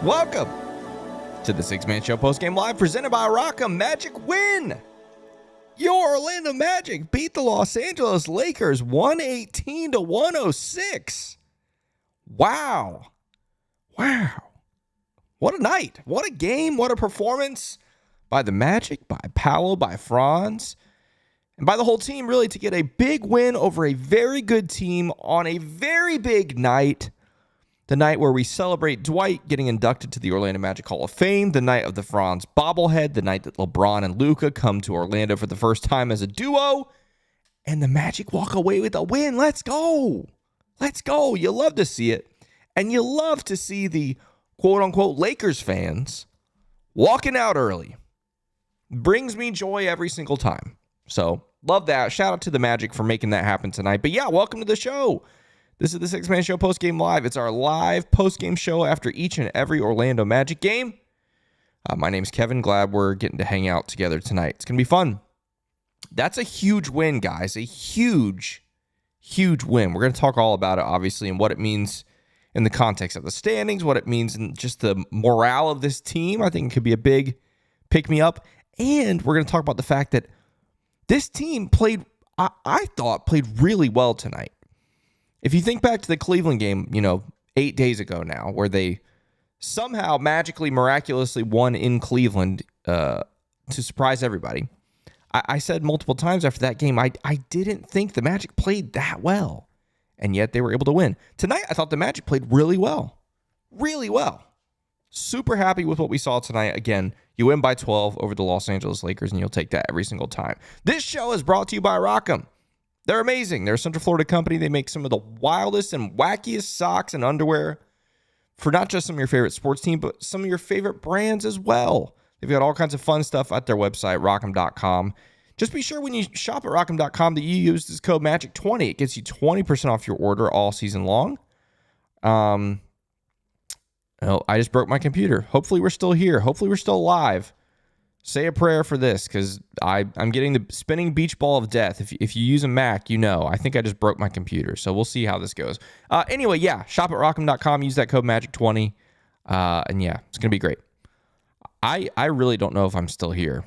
Welcome to the Six-Man Show Postgame Live presented by Rock'em. Magic win! Your Orlando Magic beat the Los Angeles Lakers 118-106. Wow. What a night. What a game. What a performance by the Magic, by Paolo, by Franz, and by the whole team, really, to get a big win over a very good team on a very big night. The night where we celebrate Dwight getting inducted to the Orlando Magic Hall of Fame, the night of the Franz bobblehead, the night that LeBron and Luka come to Orlando for the first time as a duo, and the Magic walk away with a win. Let's go. Let's go. You love to see it, and you love to see the quote-unquote Lakers fans walking out early. Brings me joy every single time. So, love that. Shout out to the Magic for making that happen tonight. But yeah, welcome to the show. This is the Six-Man Show Postgame Live. It's our live postgame show after each and every Orlando Magic game. My name's Kevin. Glad we're getting to hang out together tonight. It's going to be fun. That's a huge win, guys. A huge win. We're going to talk all about it, obviously, and what it means in the context of the standings, what it means in just the morale of this team. I think it could be a big pick-me-up. And we're going to talk about the fact that this team played really well tonight. If you think back to the Cleveland game, 8 days ago now, where they somehow magically, miraculously won in Cleveland to surprise everybody, I said multiple times after that game, I didn't think the Magic played that well, and yet they were able to win. Tonight, I thought the Magic played really well. Really well. Super happy with what we saw tonight. Again, you win by 12 over the Los Angeles Lakers, and you'll take that every single time. This show is brought to you by Rock'em. They're amazing. They're a Central Florida company. They make some of the wildest and wackiest socks and underwear for not just some of your favorite sports teams, but some of your favorite brands as well. They've got all kinds of fun stuff at their website, rock'em.com. Just be sure when you shop at rock'em.com that you use this code MAGIC20. It gets you 20% off your order all season long. I just broke my computer. Hopefully we're still here. Hopefully we're still alive. Say a prayer for this, because I'm getting the spinning beach ball of death. If you use a Mac, I think I just broke my computer. So we'll see how this goes. Anyway, yeah, shop at rock'em.com. Use that code MAGIC20. And yeah, it's going to be great. I really don't know if I'm still here.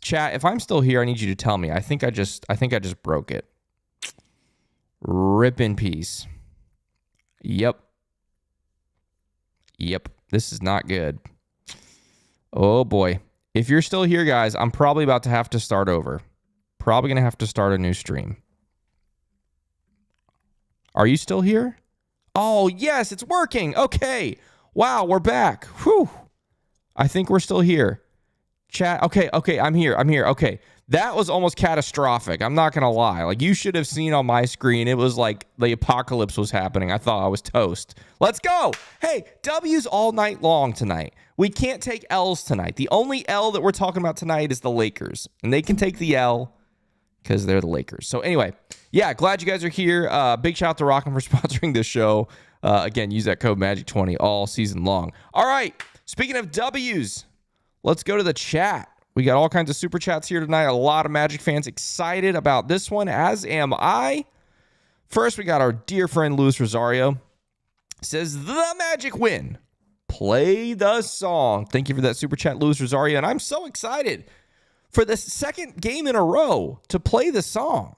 Chat, if I'm still here, I need you to tell me. I think I just broke it. Rip in peace. Yep. This is not good. Oh boy. If you're still here, guys, I'm probably about to have to start over. Probably going to have to start a new stream. Are you still here? Oh, yes, it's working. Okay. Wow, we're back. Whew. I think we're still here. Chat. Okay, I'm here. Okay. That was almost catastrophic. I'm not going to lie. Like, you should have seen on my screen, it was like the apocalypse was happening. I thought I was toast. Let's go. Hey, W's all night long tonight. We can't take L's tonight. The only L that we're talking about tonight is the Lakers. And they can take the L because they're the Lakers. So anyway, yeah, glad you guys are here. Big shout out to Rock'em for sponsoring this show. Again, use that code MAGIC20 all season long. All right, speaking of W's, let's go to the chat. We got all kinds of super chats here tonight. A lot of Magic fans excited about this one, as am I. First, we got our dear friend Luis Rosario. Says, the Magic win. Play the song. Thank you for that super chat, Luis Rosario. And I'm so excited for the second game in a row to play the song.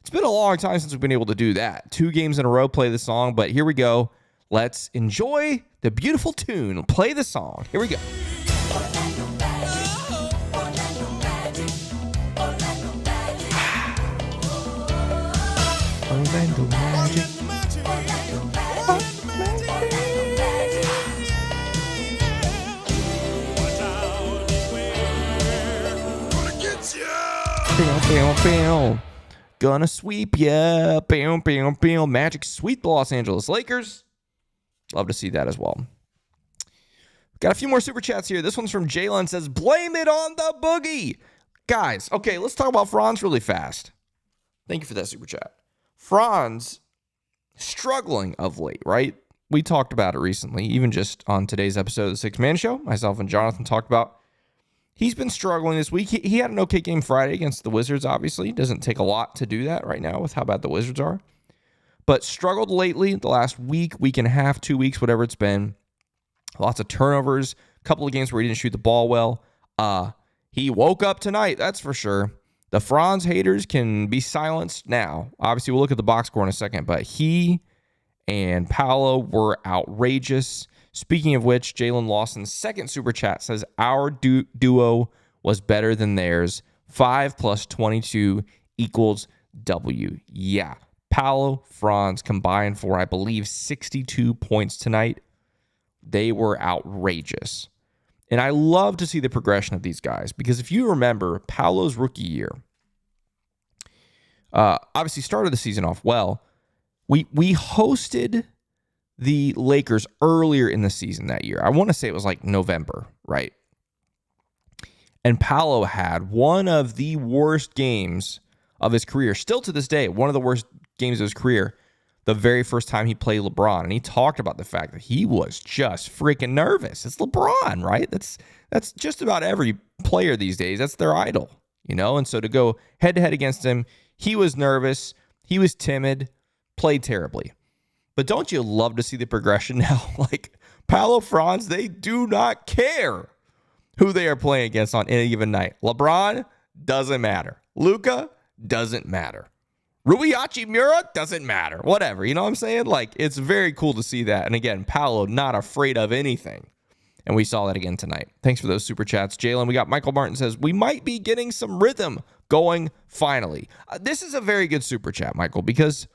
It's been a long time since we've been able to do that. 2 games in a row, play the song. But here we go. Let's enjoy the beautiful tune. Play the song. Here we go. Orlando Magic. Gonna sweep ya. Magic sweep the Los Angeles Lakers. Love to see that as well. Got a few more super chats here. This one's from Jalen. Says, blame it on the boogie. Guys, okay, let's talk about Franz really fast. Thank you for that super chat. Franz struggling of late, right? We talked about it recently, even just on today's episode of the Six-Man Show. Myself and Jonathan talked about he's been struggling this week. He had an okay game Friday against the Wizards, obviously. Doesn't take a lot to do that right now with how bad the Wizards are. but struggled lately the last week and a half, 2 weeks, whatever it's been. Lots of turnovers, a couple of games where he didn't shoot the ball well. He woke up tonight, that's for sure. The Franz haters can be silenced now. Obviously, we'll look at the box score in a second, but he and Paolo were outrageous. Speaking of which, Jalen Lawson's second super chat says, our duo was better than theirs. 5 plus 22 equals W. Yeah. Paolo, Franz combined for, I believe, 62 points tonight. They were outrageous. And I love to see the progression of these guys because if you remember, Paolo's rookie year, obviously started the season off well. We hosted the Lakers earlier in the season that year. I want to say it was like November, right? And Paolo had one of the worst games of his career. Still to this day, one of the worst games of his career. The very first time he played LeBron. And he talked about the fact that he was just freaking nervous. It's LeBron, right? That's just about every player these days. That's their idol, you know? And so to go head-to-head against him, he was nervous. He was timid. Played terribly. But don't you love to see the progression now? Like, Paolo, Franz, they do not care who they are playing against on any given night. LeBron doesn't matter. Luka doesn't matter. Rui Hachimura doesn't matter. Whatever. You know what I'm saying? Like, it's very cool to see that. And again, Paolo not afraid of anything. And we saw that again tonight. Thanks for those super chats, Jalen. We got Michael Martin says, we might be getting some rhythm going finally. This is a very good super chat, Michael, because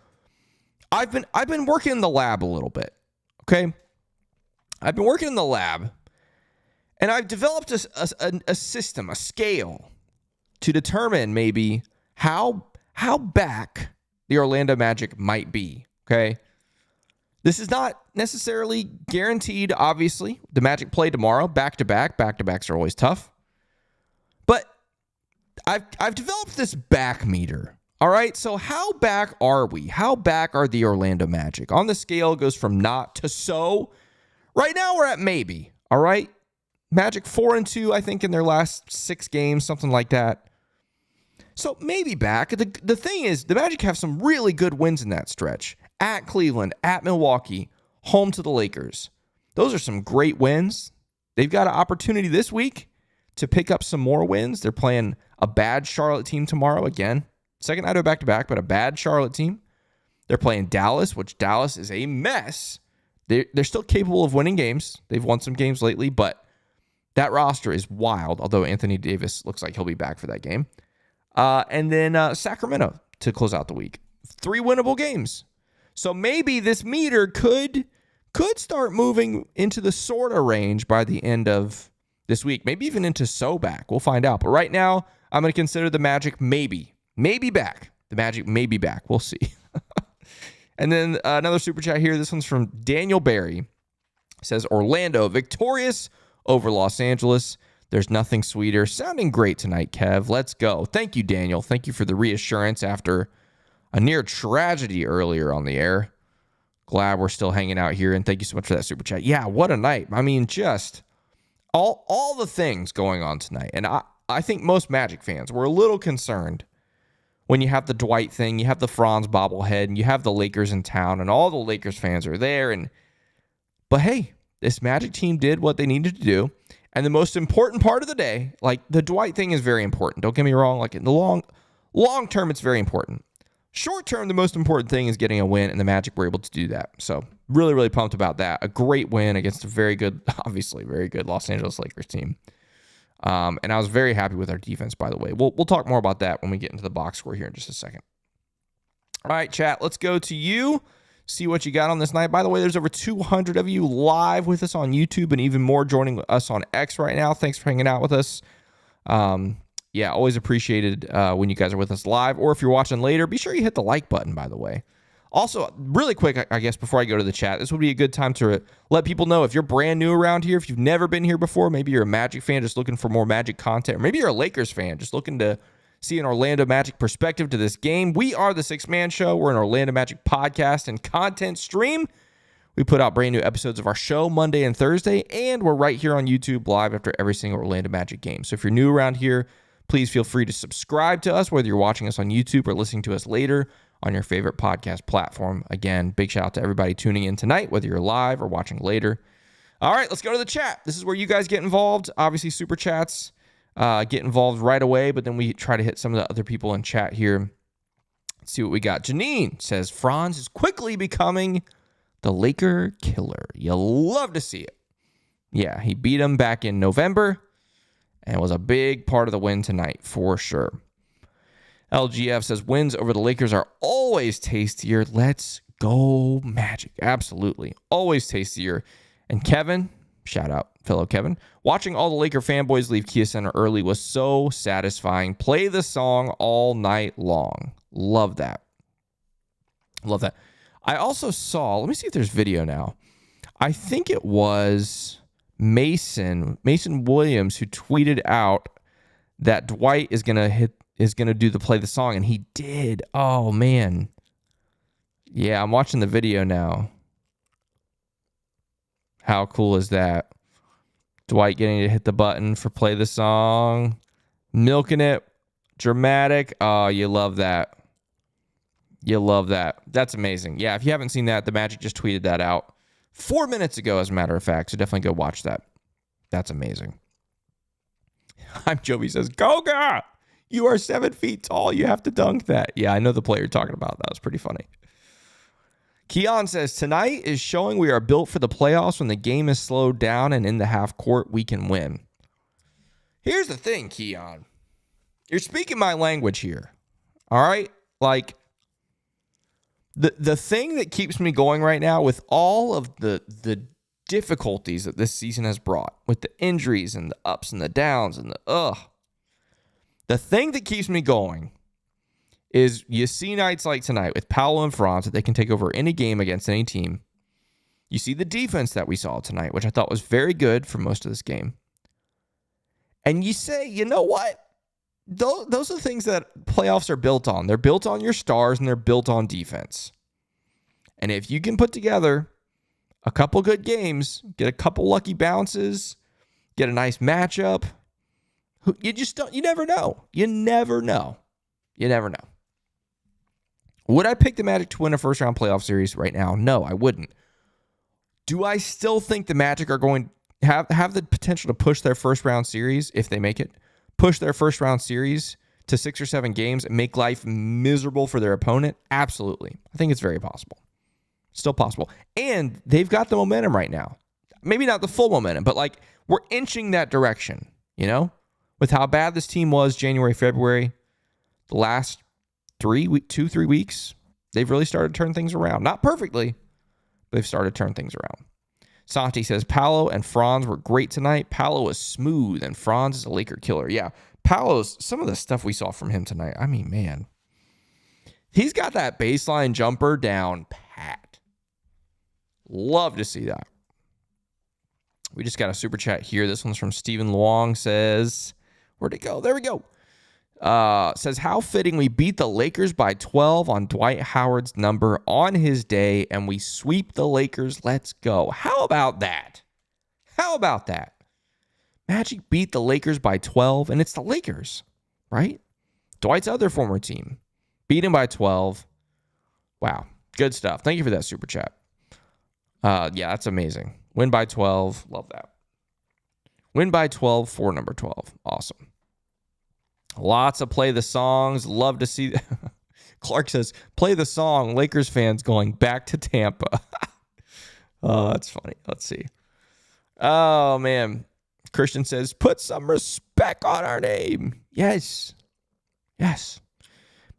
I've been working in the lab a little bit. Okay? I've been working in the lab, and I've developed a system, a scale, to determine maybe how back the Orlando Magic might be, okay? This is not necessarily guaranteed, obviously. The Magic play tomorrow, back-to-back. Back-to-backs are always tough. But I've developed this back meter, all right? So how back are we? How back are the Orlando Magic? On the scale, it goes from not to so. Right now, we're at maybe, all right? Magic 4-2, I think, in their last 6 games, something like that. So maybe back. The thing is, the Magic have some really good wins in that stretch. At Cleveland, at Milwaukee, home to the Lakers. Those are some great wins. They've got an opportunity this week to pick up some more wins. They're playing a bad Charlotte team tomorrow again. Second night of back-to-back, but a bad Charlotte team. They're playing Dallas, which Dallas is a mess. They're still capable of winning games. They've won some games lately, but that roster is wild, although Anthony Davis looks like he'll be back for that game. And then Sacramento to close out the week. 3 winnable games. So maybe this meter could start moving into the sort of range by the end of this week. Maybe even into so back. We'll find out. But right now, I'm going to consider the Magic maybe back. The Magic may be back. We'll see. And then another super chat here. This one's from Daniel Barry. It says, Orlando victorious over Los Angeles. There's nothing sweeter. Sounding great tonight, Kev. Let's go. Thank you, Daniel. Thank you for the reassurance after a near tragedy earlier on the air. Glad we're still hanging out here, and thank you so much for that super chat. Yeah, what a night. I mean, just all the things going on tonight. And I think most Magic fans were a little concerned when you have the Dwight thing, you have the Franz bobblehead, and you have the Lakers in town, and all the Lakers fans are there. But hey, this Magic team did what they needed to do. And the most important part of the day, like the Dwight thing is very important. Don't get me wrong. Like in the long term, it's very important. Short term, the most important thing is getting a win, and the Magic were able to do that. So really, really pumped about that. A great win against a very good, obviously very good Los Angeles Lakers team. And I was very happy with our defense, by the way. We'll talk more about that when we get into the box score here in just a second. All right, chat, let's go to you. See what you got on this night. By the way, there's over 200 of you live with us on YouTube and even more joining us on X right now. Thanks for hanging out with us. Yeah, always appreciated when you guys are with us live. Or if you're watching later, be sure you hit the like button, by the way. Also, really quick, I guess, before I go to the chat, this would be a good time to let people know if you're brand new around here, if you've never been here before, maybe you're a Magic fan just looking for more Magic content, or maybe you're a Lakers fan just looking to see an Orlando Magic perspective to this game. We are the Sixth Man Show. We're an Orlando Magic podcast and content stream. We put out brand new episodes of our show Monday and Thursday, and we're right here on YouTube live after every single Orlando Magic game. So if you're new around here, please feel free to subscribe to us, whether you're watching us on YouTube or listening to us later on your favorite podcast platform. Again, big shout out to everybody tuning in tonight, whether you're live or watching later. All right, let's go to the chat. This is where you guys get involved. Obviously, super chats get involved right away, but then we try to hit some of the other people in chat here. Let's see what we got. Janine says, Franz is quickly becoming the Laker killer. You'll love to see it. Yeah, he beat him back in November and was a big part of the win tonight for sure. LGF says, wins over the Lakers are always tastier. Let's go Magic. Absolutely. Always tastier. And Kevin, shout out, fellow Kevin, watching all the Laker fanboys leave Kia Center early was so satisfying. Play the song all night long. Love that. Love that. I also saw, let me see if there's video now. I think it was Mason Williams who tweeted out that Dwight is going to do the play the song, and he did. Oh, man. Yeah, I'm watching the video now. How cool is that? Dwight getting to hit the button for play the song. Milking it. Dramatic. Oh, you love that. You love that. That's amazing. Yeah, if you haven't seen that, the Magic just tweeted that out 4 minutes ago, as a matter of fact. So definitely go watch that. That's amazing. I'm Joby says, Goga, you are 7 feet tall. You have to dunk that. Yeah, I know the player you're talking about. That was pretty funny. Keon says, tonight is showing we are built for the playoffs. When the game is slowed down and in the half court, we can win. Here's the thing, Keon. You're speaking my language here. All right? Like, the thing that keeps me going right now with all of the difficulties that this season has brought, with the injuries and the ups and the downs and the thing that keeps me going is you see nights like tonight with Paolo and Franz that they can take over any game against any team. You see the defense that we saw tonight, which I thought was very good for most of this game. And you say, you know what? Those are the things that playoffs are built on. They're built on your stars and they're built on defense. And if you can put together a couple good games, get a couple lucky bounces, get a nice matchup, you never know. You never know. You never know. Would I pick the Magic to win a first round playoff series right now? No, I wouldn't. Do I still think the Magic are going to have the potential to push their first round series if they make it? Push their first round series to 6 or 7 games and make life miserable for their opponent? Absolutely. I think it's very possible. Still possible. And they've got the momentum right now. Maybe not the full momentum, but like we're inching that direction, you know? With how bad this team was January, February, the last 3 weeks, they've really started to turn things around. Not perfectly, but they've started to turn things around. Santi says, Paolo and Franz were great tonight. Paolo was smooth, and Franz is a Laker killer. Yeah, Paolo's, some of the stuff we saw from him tonight, I mean, man. He's got that baseline jumper down pat. Love to see that. We just got a super chat here. This one's from Stephen Luong. Says, where'd it go? There we go. Says, how fitting we beat the Lakers by 12 on Dwight Howard's number on his day, and we sweep the Lakers. Let's go. How about that? How about that? Magic beat the Lakers by 12, and it's the Lakers, right? Dwight's other former team. Beat him by 12. Wow. Good stuff. Thank you for that super chat. Yeah, that's amazing. Win by 12. Love that. Win by 12 for number 12. Awesome. Lots of play the songs. Love to see. Clark says, play the song. Lakers fans going back to Tampa. Oh, that's funny. Let's see. Oh, man. Christian says, put some respect on our name. Yes. Yes.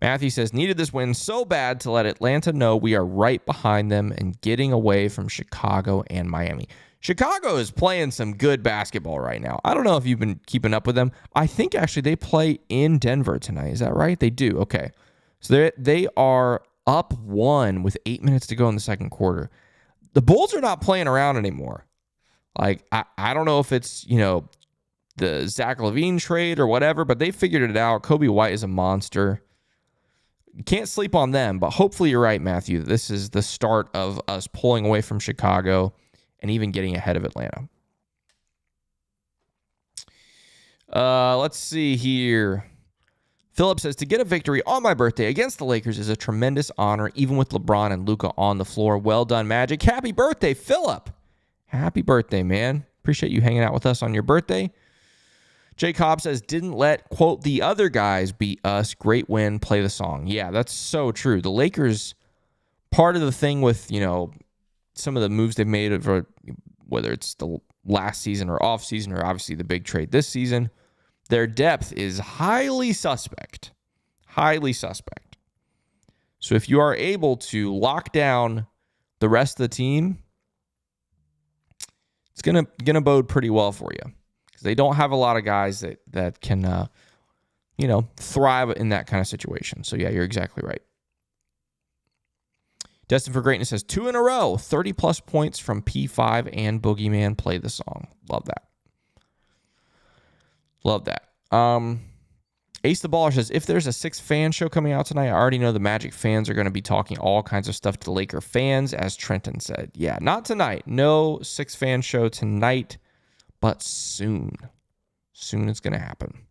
Matthew says, needed this win so bad to let Atlanta know we are right behind them and getting away from Chicago and Miami. Chicago is playing some good basketball right now. I don't know if you've been keeping up with them. I think actually they play in Denver tonight. Is that right? They do. Okay. So they are up 1 with 8 minutes to go in the second quarter. The Bulls are not playing around anymore. Like, I don't know if it's, the Zach LaVine trade or whatever, but they figured it out. Kobe White is a monster. You can't sleep on them, but hopefully you're right, Matthew. This is the start of us pulling away from Chicago and even getting ahead of Atlanta. Let's see here. Philip says, to get a victory on my birthday against the Lakers is a tremendous honor, even with LeBron and Luka on the floor. Well done, Magic. Happy birthday, Philip. Happy birthday, man. Appreciate you hanging out with us on your birthday. Jay Cobb says, didn't let, quote, the other guys beat us. Great win. Play the song. Yeah, that's so true. The Lakers, part of the thing with, some of the moves they've made, over, whether it's the last season or off season or obviously the big trade this season, their depth is highly suspect. Highly suspect. So if you are able to lock down the rest of the team, it's gonna bode pretty well for you, because they don't have a lot of guys that can thrive in that kind of situation. So yeah, you're exactly right. Destined for Greatness says 2 in a row, 30 plus points from P5 and Boogeyman. Play the song. Love that. Love that. Ace the Baller says, if there's a 6 fan show coming out tonight, I already know the Magic fans are going to be talking all kinds of stuff to the Laker fans, as Trenton said. Yeah, not tonight. No 6 fan show tonight, but soon. Soon it's going to happen.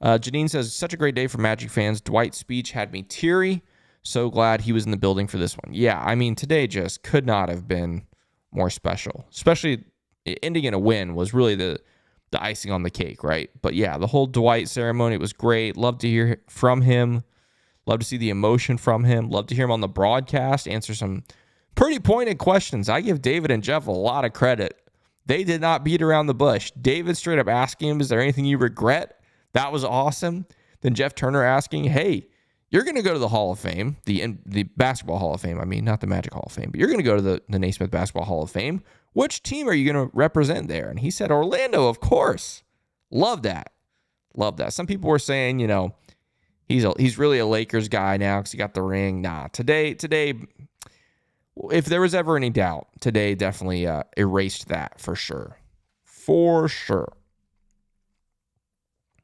Janine says, such a great day for Magic fans. Dwight's speech had me teary. So glad he was in the building for this one. Yeah, I mean, today just could not have been more special. Especially ending in a win was really the icing on the cake, right? But yeah, the whole Dwight ceremony was great. Love to hear from him. Love to see the emotion from him. Love to hear him on the broadcast answer some pretty pointed questions. I give David and Jeff a lot of credit. They did not beat around the bush. David straight up asking him, is there anything you regret? That was awesome. Then Jeff Turner asking, hey, you're going to go to the Hall of Fame, the Basketball Hall of Fame. I mean, not the Magic Hall of Fame, but you're going to go to the Naismith Basketball Hall of Fame. Which team are you going to represent there? And he said, Orlando, of course. Love that. Love that. Some people were saying, he's really a Lakers guy now because he got the ring. Nah, today, if there was ever any doubt, today definitely erased that for sure. For sure.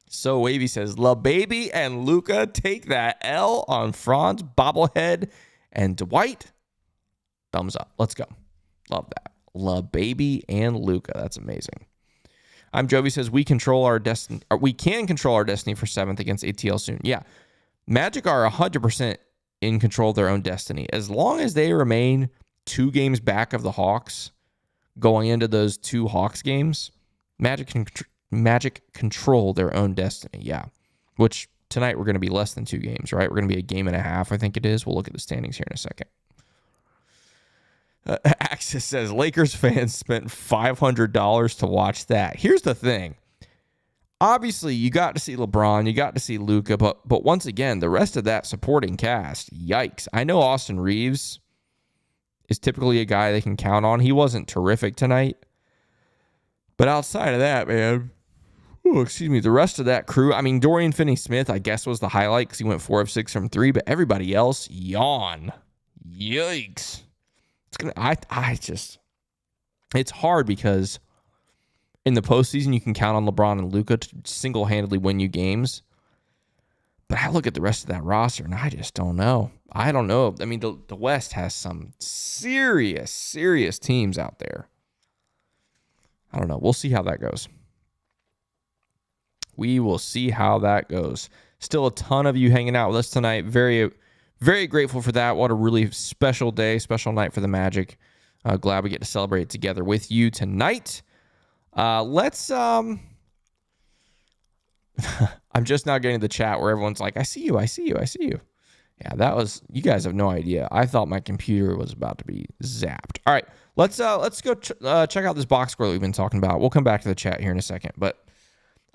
So Wavy says, La Baby and Luka take that L on Franz, bobblehead, and Dwight. Thumbs up. Let's go. Love that. La Baby and Luka. That's amazing. I'm Jovi says, we control our destiny. We can control our destiny for 7th against ATL soon. Yeah. Magic are 100% in control of their own destiny. As long as they remain 2 games back of the Hawks going into those 2 Hawks games, Magic control their own destiny. Yeah. Which tonight we're going to be less than 2 games, right? We're going to be a game and a half, I think it is. We'll look at the standings here in a second. Axis says, Lakers fans spent $500 to watch that. Here's the thing. Obviously, you got to see LeBron, you got to see Luka, but once again, the rest of that supporting cast, yikes. I know Austin Reeves is typically a guy they can count on. He wasn't terrific tonight. But outside of that, man, the rest of that crew, I mean, Dorian Finney-Smith, I guess, was the highlight because he went 4 of 6 from 3, but everybody else, yawn. Yikes. It's hard because in the postseason, you can count on LeBron and Luka to single-handedly win you games. But I look at the rest of that roster, and I just don't know. I don't know. I mean, the West has some serious teams out there. I don't know. We'll see how that goes. We will see how that goes. Still a ton of you hanging out with us tonight. Very, very grateful for that. What a really special day, special night for the Magic. Glad we get to celebrate together with you tonight. Let's I'm just now getting to the chat where everyone's like, I see you. Yeah, that was, you guys have no idea. I thought my computer was about to be zapped. All right, let's go check out this box score that we've been talking about. We'll come back to the chat here in a second. But,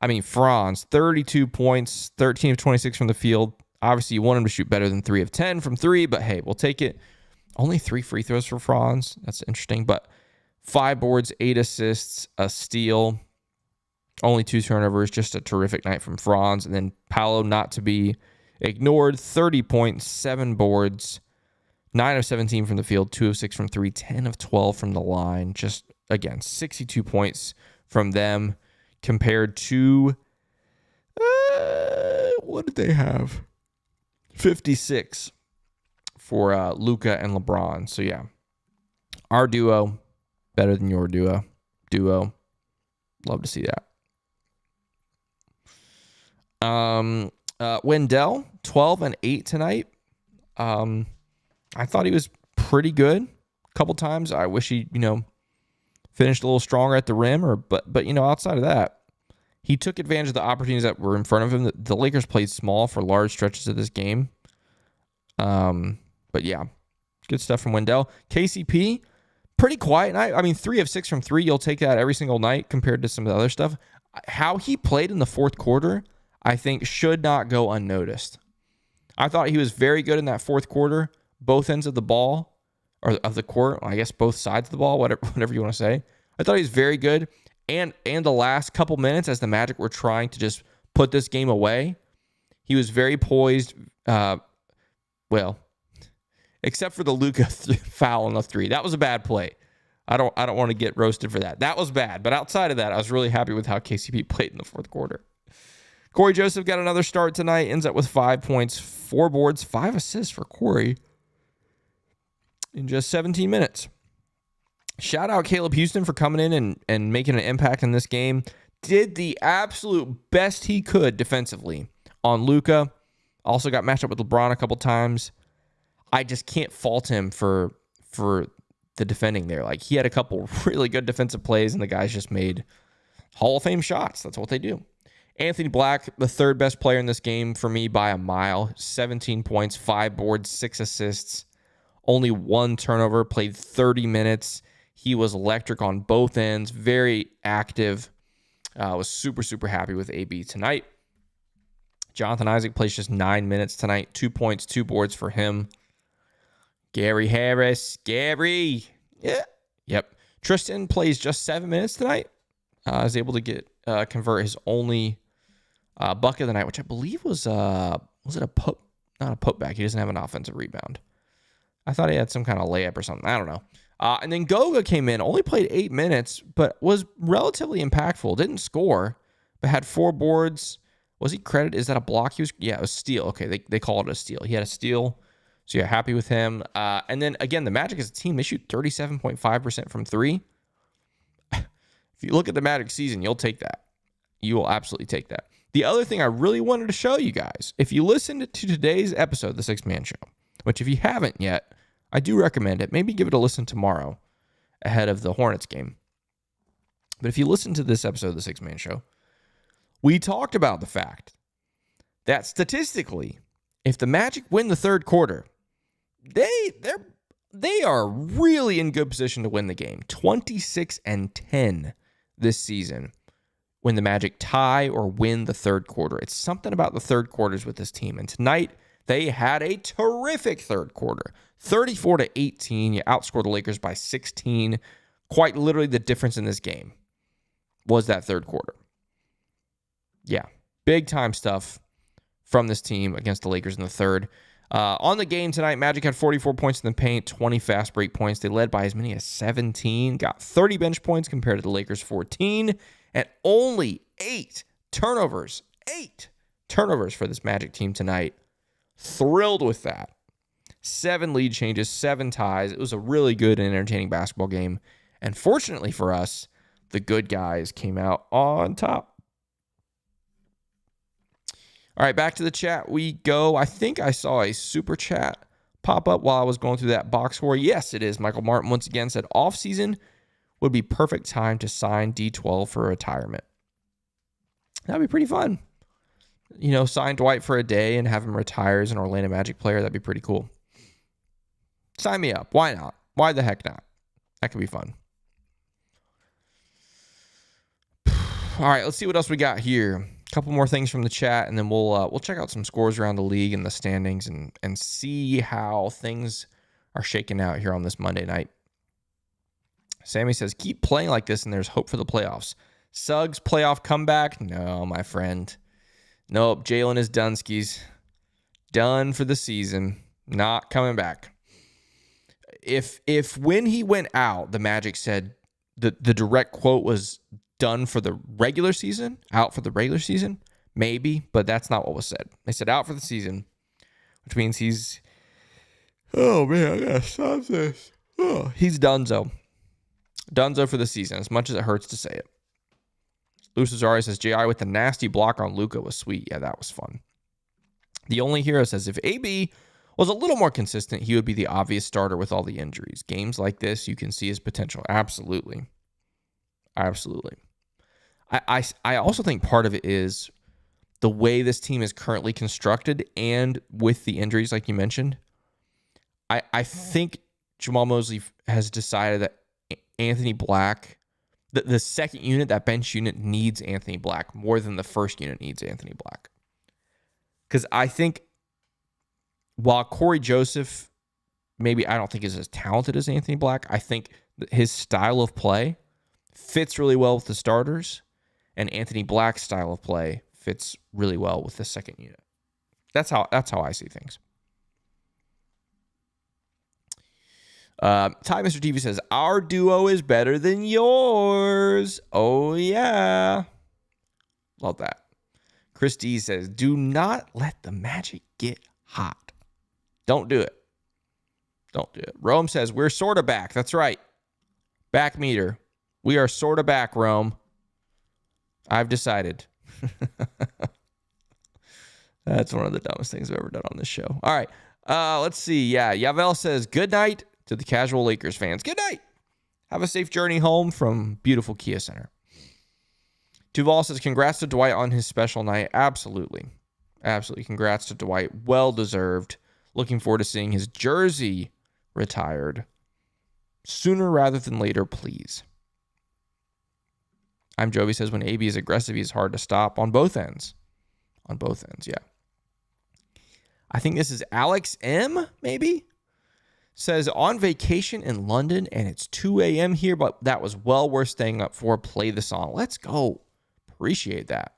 I mean, Franz, 32 points, 13 of 26 from the field. Obviously, you want him to shoot better than 3 of 10 from 3, but hey, we'll take it. Only 3 free throws for Franz. That's interesting. But 5 boards, 8 assists, a steal, only 2 turnovers. Just a terrific night from Franz. And then Paolo, not to be ignored, 30 points, 7 boards, 9 of 17 from the field, 2 of 6 from 3, 10 of 12 from the line. Just, again, 62 points from them compared to, what did they have? 56 for Luka and LeBron. So, yeah, our duo, better than your duo. Love to see that. Wendell, 12 and 8 tonight. I thought he was pretty good a couple times. I wish he, finished a little stronger at the rim, but outside of that, he took advantage of the opportunities that were in front of him. The Lakers played small for large stretches of this game. But yeah, good stuff from Wendell. KCP, pretty quiet night. I mean, 3 of 6 from 3. You'll take that every single night compared to some of the other stuff. How he played in the fourth quarter, I think, should not go unnoticed. I thought he was very good in that fourth quarter, both ends of the ball, or of the court, I guess both sides of the ball, whatever you want to say. I thought he was very good. And the last couple minutes as the Magic were trying to just put this game away, he was very poised. Except for the Luka foul on the 3. That was a bad play. I don't want to get roasted for that. That was bad. But outside of that, I was really happy with how KCP played in the fourth quarter. Corey Joseph got another start tonight. Ends up with 5 points, 4 boards, 5 assists for Corey in just 17 minutes. Shout out Caleb Houston for coming in and making an impact in this game. Did the absolute best he could defensively on Luka. Also got matched up with LeBron a couple times. I just can't fault him for the defending there. Like, he had a couple really good defensive plays, and the guys just made Hall of Fame shots. That's what they do. Anthony Black, the third best player in this game for me by a mile. 17 points, 5 boards, 6 assists. Only 1 turnover, played 30 minutes. He was electric on both ends, very active. Was super, super happy with AB tonight. Jonathan Isaac plays just 9 minutes tonight. 2 points, 2 boards for him. Gary Harris. Gary. Yeah. Yep. Tristan plays just 7 minutes tonight. Is able to convert his only bucket of the night, which I believe was it a put, not a putback. He doesn't have an offensive rebound. I thought he had some kind of layup or something. I don't know. And then Goga came in, only played 8 minutes, but was relatively impactful. Didn't score, but had 4 boards. Was he credited? Is that a block? It was a steal. Okay, they call it a steal. He had a steal. So yeah, happy with him. And then again, the Magic as a team, they shoot 37.5% from 3. If you look at the Magic season, you'll take that. You will absolutely take that. The other thing I really wanted to show you guys, if you listened to today's episode of the Sixth Man Show, which if you haven't yet, I do recommend it. Maybe give it a listen tomorrow ahead of the Hornets game. But if you listen to this episode of the Sixth Man Show, we talked about the fact that statistically, if the Magic win the third quarter, they are really in good position to win the game. 26-10 this season when the Magic tie or win the third quarter. It's something about the third quarters with this team. And tonight, they had a terrific third quarter. 34-18. You outscored the Lakers by 16. Quite literally the difference in this game was that third quarter. Yeah, big time stuff from this team against the Lakers in the third. On the game tonight, Magic had 44 points in the paint, 20 fast break points. They led by as many as 17, got 30 bench points compared to the Lakers' 14, and only 8 turnovers. 8 turnovers for this Magic team tonight. Thrilled with that. 7 lead changes, 7 ties. It was a really good and entertaining basketball game. And fortunately for us, the good guys came out on top. All right, back to the chat we go. I think I saw a super chat pop up while I was going through that box score. Yes, it is. Michael Martin once again said offseason would be perfect time to sign D12 for retirement. That'd be pretty fun. Sign Dwight for a day and have him retire as an Orlando Magic player. That'd be pretty cool. Sign me up. Why not? Why the heck not? That could be fun. All right, let's see what else we got here. A couple more things from the chat, and then we'll check out some scores around the league and the standings and see how things are shaking out here on this Monday night. Sammy says, keep playing like this and there's hope for the playoffs. Suggs playoff comeback? No, my friend. Nope, Jalen is done, skis. Done for the season. Not coming back. If when he went out, the Magic said the direct quote was done for the regular season, out for the regular season, maybe, but that's not what was said. They said out for the season, which means he's, oh man, I gotta stop this. He's donezo. Donezo for the season, as much as it hurts to say it. Luis Azari says, JI with the nasty block on Luka was sweet. Yeah, that was fun. The Only Hero says, if AB was a little more consistent, he would be the obvious starter with all the injuries. Games like this, you can see his potential. Absolutely. Absolutely. I also think part of it is the way this team is currently constructed and with the injuries, like you mentioned. I think Jamal Mosley has decided that Anthony Black, the second unit, that bench unit, needs Anthony Black more than the first unit needs Anthony Black. Because I think while Corey Joseph, maybe I don't think is as talented as Anthony Black, I think his style of play fits really well with the starters, and Anthony Black's style of play fits really well with the second unit. That's how I see things. Ty Mr. TV says, our duo is better than yours. Oh, yeah. Love that. Chris D says, do not let the Magic get hot. Don't do it. Don't do it. Rome says, we're sort of back. That's right. Back meter. We are sort of back, Rome. I've decided. That's one of the dumbest things I've ever done on this show. All right. Let's see. Yeah. Yavel says, good night to the casual Lakers fans. Good night. Have a safe journey home from beautiful Kia Center. Duval says, congrats to Dwight on his special night. Absolutely. Absolutely. Congrats to Dwight. Well deserved. Looking forward to seeing his jersey retired sooner rather than later, please. I'm Jovi says, when AB is aggressive, he's hard to stop on both ends. On both ends, yeah. I think this is Alex M, maybe? Says, on vacation in London, and it's 2 a.m. here, but that was well worth staying up for. Play the song. Let's go. Appreciate that.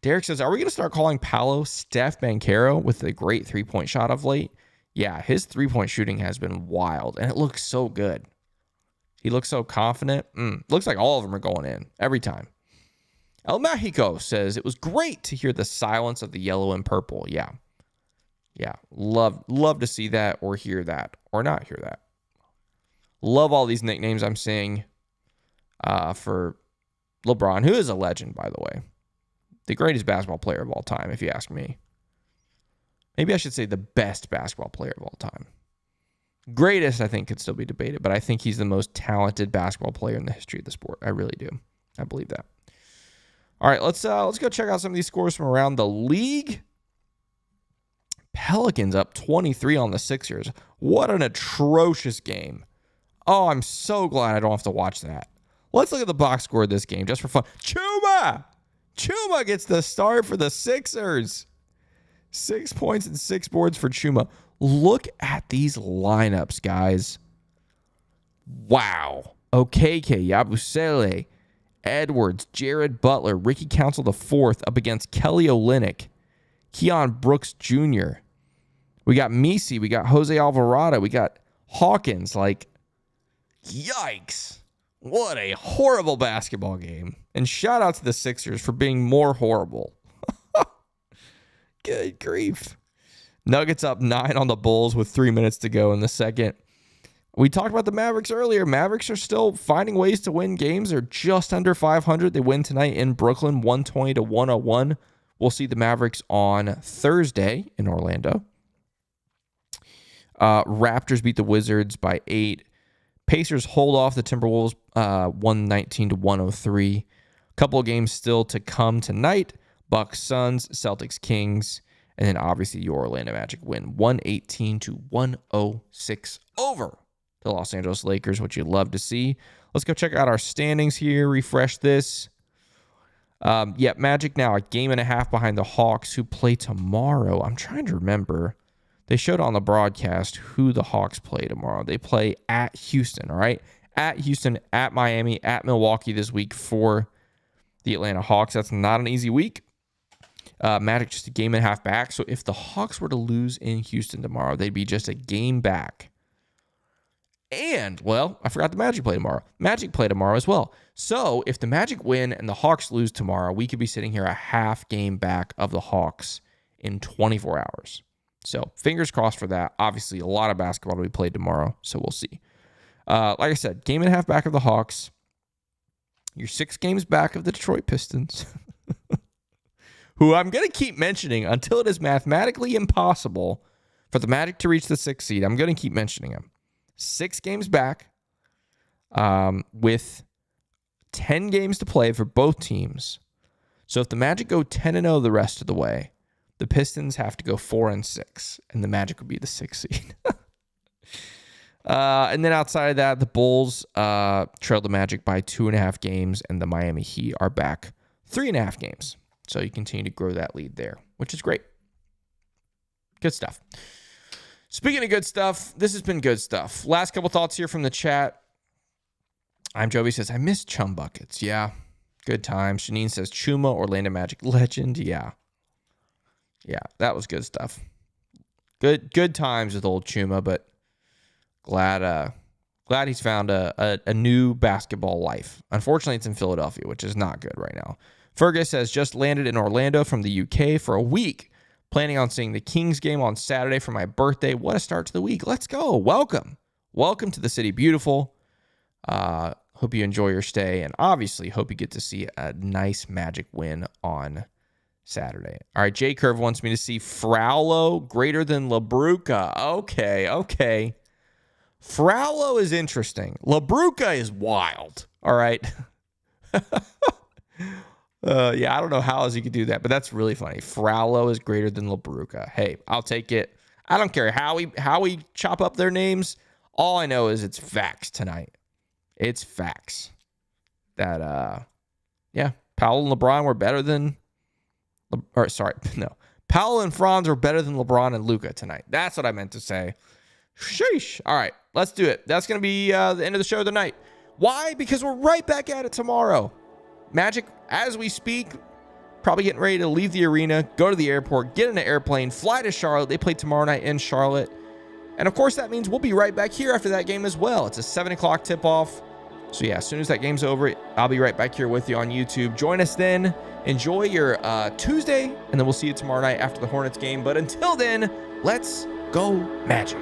Derek says, are we going to start calling Paolo Steph Banchero with the great three-point shot of late? Yeah, his three-point shooting has been wild, and it looks so good. He looks so confident. Looks like all of them are going in every time. El Mexico says, it was great to hear the silence of the yellow and purple. Yeah. Yeah. Love to see that or hear that or not hear that. Love all these nicknames I'm seeing for LeBron, who is a legend, by the way. The greatest basketball player of all time, if you ask me. Maybe I should say the best basketball player of all time. Greatest, I think, could still be debated, but I think he's the most talented basketball player in the history of the sport. I really do. I believe that. All right, let's go check out some of these scores from around the league. Pelicans up 23 on the Sixers. What an atrocious game. Oh, I'm so glad I don't have to watch that. Let's look at the box score of this game just for fun. Chuma gets the start for the Sixers. 6 points and 6 boards for Chuma. Look at these lineups, guys. Wow. Okeke, Yabusele, Edwards, Jared Butler, Ricky Council IV up against Kelly Olynyk, Keon Brooks Jr. We got Misi. We got Jose Alvarado. We got Hawkins. Like, yikes. What a horrible basketball game. And shout out to the Sixers for being more horrible. Good grief. Nuggets up 9 on the Bulls with 3 minutes to go in the second. We talked about the Mavericks earlier. Mavericks are still finding ways to win games. They're just under 500. They win tonight in Brooklyn, 120-101. We'll see the Mavericks on Thursday in Orlando. Raptors beat the Wizards by 8. Pacers hold off the Timberwolves 119-103. Couple of games still to come tonight. Bucks, Suns, Celtics, Kings, and then obviously your Orlando Magic win 118-106 over the Los Angeles Lakers, which you'd love to see. Let's go check out our standings here. Refresh this. Magic now a game and a half behind the Hawks, who play tomorrow. I'm trying to remember. They showed on the broadcast who the Hawks play tomorrow. They play at Houston, all right? At Houston, at Miami, at Milwaukee this week for the Atlanta Hawks. That's not an easy week. Magic just a game and a half back. So if the Hawks were to lose in Houston tomorrow, they'd be just a game back. And, well, I forgot the Magic play tomorrow. Magic play tomorrow as well. So if the Magic win and the Hawks lose tomorrow, we could be sitting here a half game back of the Hawks in 24 hours. So fingers crossed for that. Obviously, a lot of basketball to be played tomorrow, so we'll see. Like I said, game and a half back of the Hawks. You're 6 games back of the Detroit Pistons, who I'm going to keep mentioning until it is mathematically impossible for the Magic to reach the 6th seed. I'm going to keep mentioning them. 6 games back with 10 games to play for both teams. So if the Magic go 10-0 the rest of the way, the Pistons have to go 4-6, and the Magic would be the 6th seed. And then outside of that, the Bulls trailed the Magic by 2.5 games, and the Miami Heat are back 3.5 games. So you continue to grow that lead there, which is great. Good stuff. Speaking of good stuff, this has been good stuff. Last couple thoughts here from the chat. I'm Joby says, I miss Chum Buckets. Yeah, good times. Janine says, Chuma, Orlando Magic legend. Yeah, that was good stuff. Good times with old Chuma, but glad he's found a new basketball life. Unfortunately, it's in Philadelphia, which is not good right now. Fergus says, just landed in Orlando from the UK for a week. Planning on seeing the Kings game on Saturday for my birthday. What a start to the week. Let's go. Welcome to the city. Beautiful. Hope you enjoy your stay, and obviously hope you get to see a nice Magic win on Saturday. All right, J Curve wants me to see Fraulo greater than LaBruca. Okay. Fraulo is interesting. LaBruca is wild. All right. Yeah, I don't know how else you could do that, but that's really funny. Fraulo is greater than LaBruca. Hey, I'll take it. I don't care how we chop up their names. All I know is it's facts tonight. It's facts that, Powell and LeBron were better than, Powell and Franz were better than LeBron and Luka tonight. That's what I meant to say. Sheesh. All right, let's do it. That's going to be the end of the show tonight. Why? Because we're right back at it tomorrow. Magic, as we speak, probably getting ready to leave the arena, go to the airport, get in an airplane, fly to Charlotte. They play tomorrow night in Charlotte. And of course, that means we'll be right back here after that game as well. It's a 7 o'clock tip-off. So yeah, as soon as that game's over, I'll be right back here with you on YouTube. Join us then. Enjoy your Tuesday, and then we'll see you tomorrow night after the Hornets game. But until then, let's go Magic.